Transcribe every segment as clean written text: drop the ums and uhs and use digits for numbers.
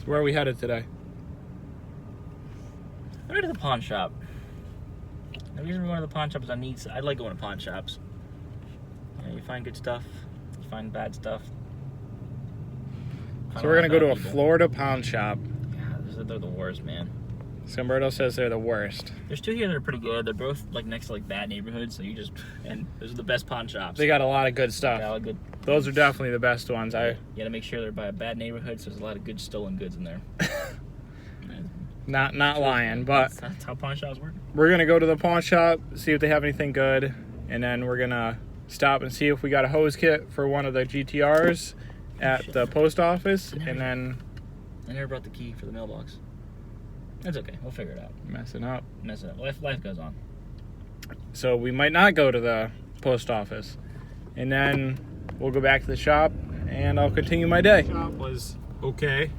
So where are we headed today? I'm going to the pawn shop. The reason we're going to the pawn shop is I like going to pawn shops. You know, you find good stuff, you find bad stuff. So we're going to go to a Florida pawn shop. Yeah, they're the worst, man. Scumberto says they're the worst. There's two here that are pretty good. They're both like next to like bad neighborhoods, so and those are the best pawn shops. They got a lot of good stuff. Got a lot of good. Those are definitely the best ones. You got to make sure they're by a bad neighborhood, so there's a lot of good stolen goods in there. Not lying, but that's how pawn shops work. We're gonna go to the pawn shop, see if they have anything good, and then we're gonna stop and see if we got a hose kit for one of the GTRs at the post office, and then I never brought the key for the mailbox. That's okay. We'll figure it out. Messing up. Life goes on. So we might not go to the post office, and then we'll go back to the shop, and I'll continue my day. The shop was okay.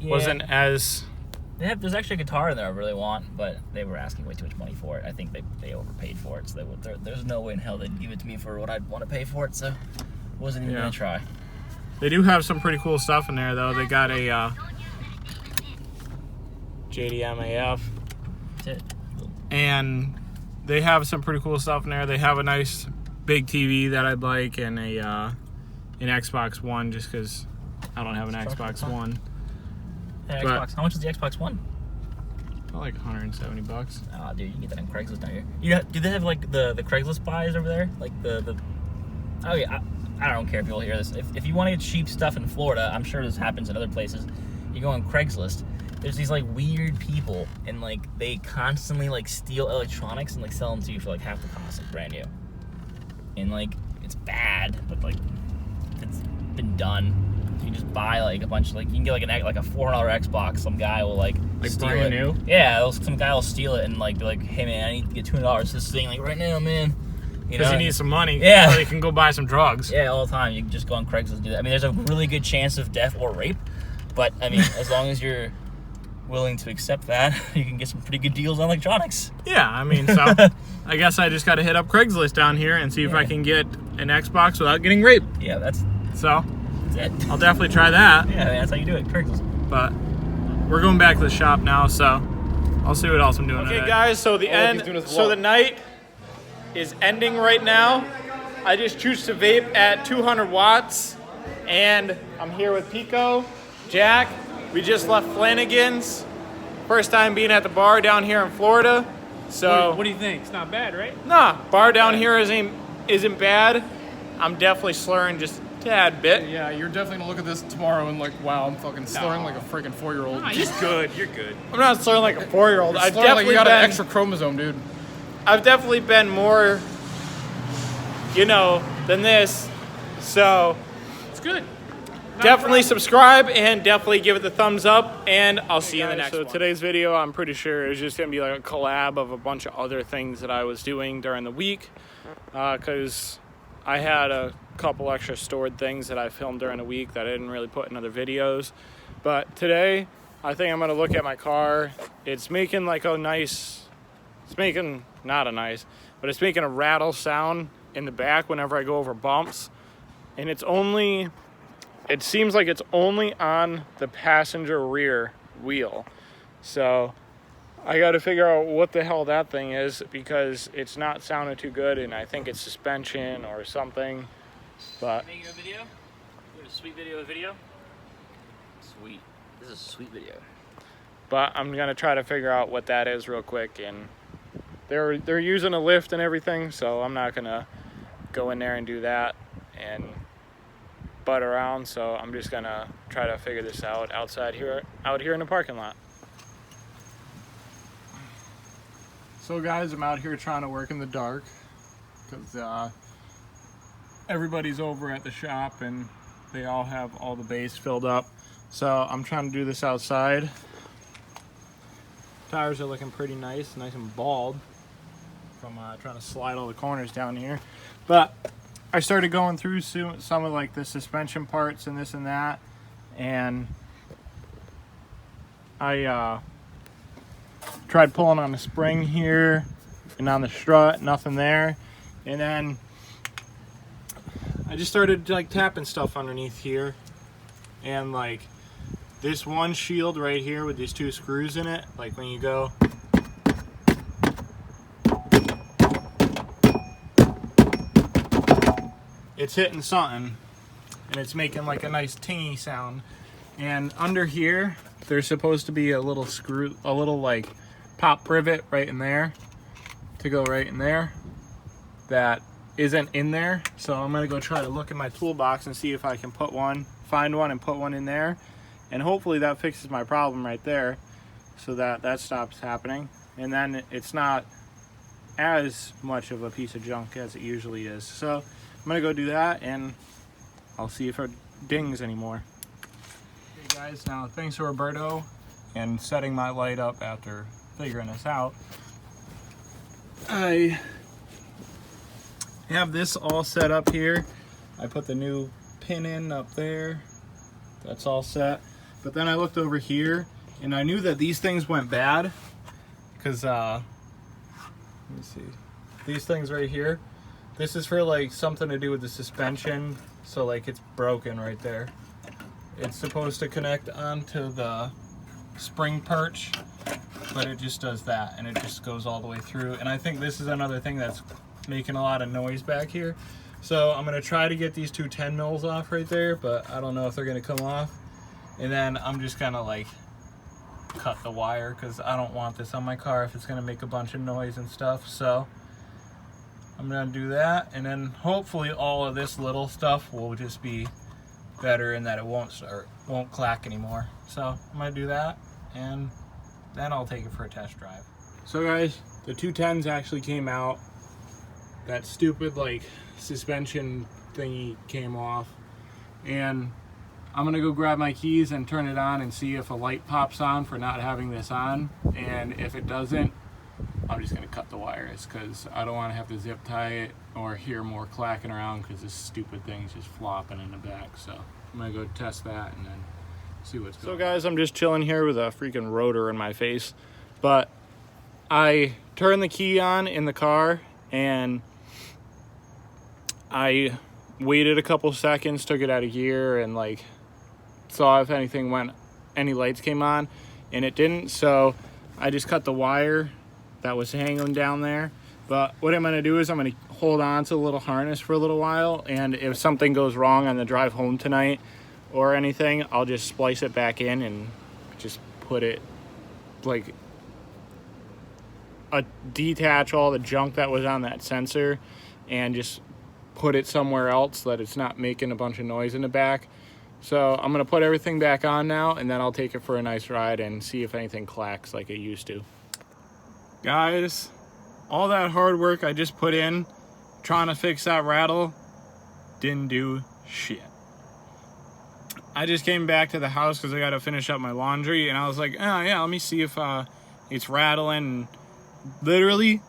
Yeah. Wasn't as. There's actually a guitar in there I really want, but they were asking way too much money for it. I think they overpaid for it, so there's no way in hell they'd give it to me for what I'd want to pay for it, so wasn't even gonna try. They do have some pretty cool stuff in there, though. They got a JDMAF. That's it. And they have some pretty cool stuff in there. They have a nice big TV that I'd like, and an Xbox One, just because I don't have an Xbox One. Yeah, Xbox. How much is the Xbox One? Like $170. Oh, dude, you can get that on Craigslist down here. Do they have like the Craigslist buys over there? Like the oh yeah, I don't care if you'll hear this. If you want to get cheap stuff in Florida, I'm sure this happens in other places. You go on Craigslist. There's these like weird people, and like they constantly like steal electronics and like sell them to you for like half the cost, like brand new. And like it's bad, but like it's been done. You can just buy like a bunch of you can get like a $400 Xbox. Some guy will like steal brand it. new. Yeah, some guy will steal it and like be like, hey man, I need to get $200 for this thing like right now, man. Because he needs some money. Yeah. So he can go buy some drugs. Yeah, all the time. You can just go on Craigslist and do that. I mean, there's a really good chance of death or rape, but I mean, as long as you're willing to accept that, you can get some pretty good deals on electronics. Yeah, I mean, so I guess I just got to hit up Craigslist down here and see if I can get an Xbox without getting raped. Yeah, that's it. I'll definitely try that. Yeah, that's how you do it, Craigslist. But we're going back to the shop now, so I'll see what else I'm doing. Okay, guys, so the night is ending right now. I just choose to vape at 200 watts, and I'm here with Pico, Jack. We just left Flanagan's. First time being at the bar down here in Florida. So what do you think? It's not bad, right? Nah, bar down here isn't bad. I'm definitely slurring just a tad bit. Yeah, you're definitely gonna look at this tomorrow and like, wow, I'm fucking slurring like a freaking 4-year-old. Nah, you're good. You're good. I'm not slurring like a 4-year-old. I've definitely you got an extra chromosome, dude. I've definitely been more, than this. So it's good. Definitely subscribe and definitely give it the thumbs up, and I'll see you in the next one. So today's video, I'm pretty sure, is just going to be like a collab of a bunch of other things that I was doing during the week, because I had a couple extra stored things that I filmed during the week that I didn't really put in other videos. But today, I think I'm going to look at my car. It's making like a nice, it's making a rattle sound in the back whenever I go over bumps, and it seems like it's only on the passenger rear wheel. So I got to figure out what the hell that thing is, because it's not sounding too good, and I think it's suspension or something. But making a video? A sweet video? Sweet. This is a sweet video. But I'm going to try to figure out what that is real quick, and they're using a lift and everything, so I'm not going to go in there and do that and butt around, so I'm just gonna try to figure this out out here in the parking lot. So guys, I'm out here trying to work in the dark because everybody's over at the shop and they all have all the bays filled up, so I'm trying to do this outside. Tires are looking pretty nice and bald from trying to slide all the corners down here, but I started going through some of like the suspension parts and this and that, and I tried pulling on the spring here and on the strut, nothing there, and then I just started like tapping stuff underneath here, and like this one shield right here with these 2 screws in it, like when you go, it's hitting something and it's making like a nice tingy sound. And under here there's supposed to be a little screw, a little like pop privet right in there to go right in there that isn't in there. So I'm gonna go try to look in my toolbox and see if I can find one and put one in there, and hopefully that fixes my problem right there so that stops happening, and then it's not as much of a piece of junk as it usually is. So I'm gonna go do that and I'll see if it dings anymore. Okay guys, now thanks to Roberto and setting my light up after figuring this out, I have this all set up here. I put the new pin in up there. That's all set. But then I looked over here and I knew that these things went bad because let me see, these things right here, this is for like something to do with the suspension. So like it's broken right there. It's supposed to connect onto the spring perch, but it just does that and it just goes all the way through. And I think this is another thing that's making a lot of noise back here. So I'm gonna try to get these 2 10 mils off right there, but I don't know if they're gonna come off. And then I'm just gonna like cut the wire because I don't want this on my car if it's gonna make a bunch of noise and stuff. So I'm gonna do that, and then hopefully all of this little stuff will just be better and that it won't clack anymore. So I'm gonna do that and then I'll take it for a test drive. So guys, the 210s actually came out. That stupid like suspension thingy came off, and I'm gonna go grab my keys and turn it on and see if a light pops on for not having this on, and if it doesn't, I'm just gonna cut the wires because I don't want to have to zip tie it or hear more clacking around because this stupid thing's just flopping in the back. So I'm gonna go test that and then see what's going on. So guys, I'm just chilling here with a freaking rotor in my face, but I turned the key on in the car and I waited a couple seconds, took it out of gear, and like saw if any lights came on, and it didn't. So I just cut the wire that was hanging down there. But what I'm gonna do is I'm gonna hold on to the little harness for a little while, and if something goes wrong on the drive home tonight or anything, I'll just splice it back in and just put it like detach all the junk that was on that sensor and just put it somewhere else so that it's not making a bunch of noise in the back. So I'm gonna put everything back on now, and then I'll take it for a nice ride and see if anything clacks like it used to. Guys, all that hard work I just put in trying to fix that rattle didn't do shit. I just came back to the house because I got to finish up my laundry, and I was like, oh yeah, let me see if it's rattling. Literally,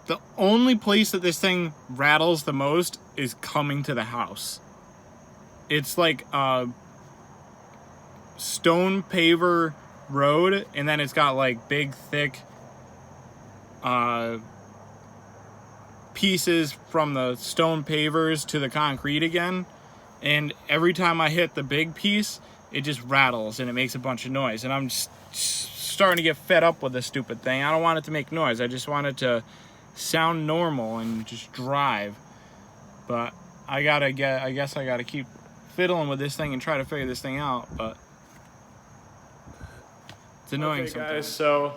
the only place that this thing rattles the most is coming to the house. It's like a stone paver road, and then it's got like big, thick pieces from the stone pavers to the concrete again. And every time I hit the big piece, it just rattles and it makes a bunch of noise. And I'm just starting to get fed up with this stupid thing. I don't want it to make noise. I just want it to sound normal and just drive. But I guess I gotta keep fiddling with this thing and try to figure this thing out. But it's annoying sometimes. Guys, so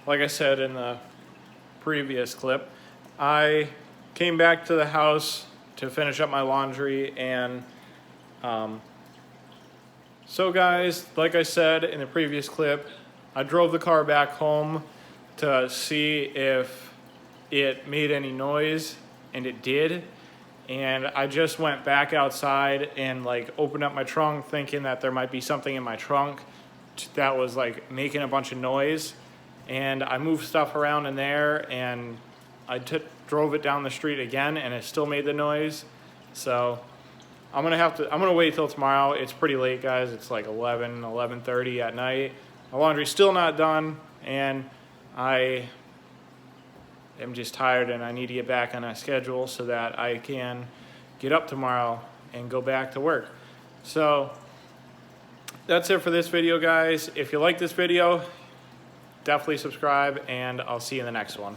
like I said in the previous clip, I came back to the house to finish up my laundry, and so guys, like I said in the previous clip, I drove the car back home to see if it made any noise, and it did. And I just went back outside and like opened up my trunk thinking that there might be something in my trunk that was like making a bunch of noise. And I moved stuff around in there, and I drove it down the street again, and it still made the noise. So I'm gonna wait till tomorrow. It's pretty late, guys. It's like 11:30 at night. My laundry's still not done, and I am just tired, and I need to get back on a schedule so that I can get up tomorrow and go back to work. So That's it for this video, guys. If you like this video, definitely subscribe, and I'll see you in the next one.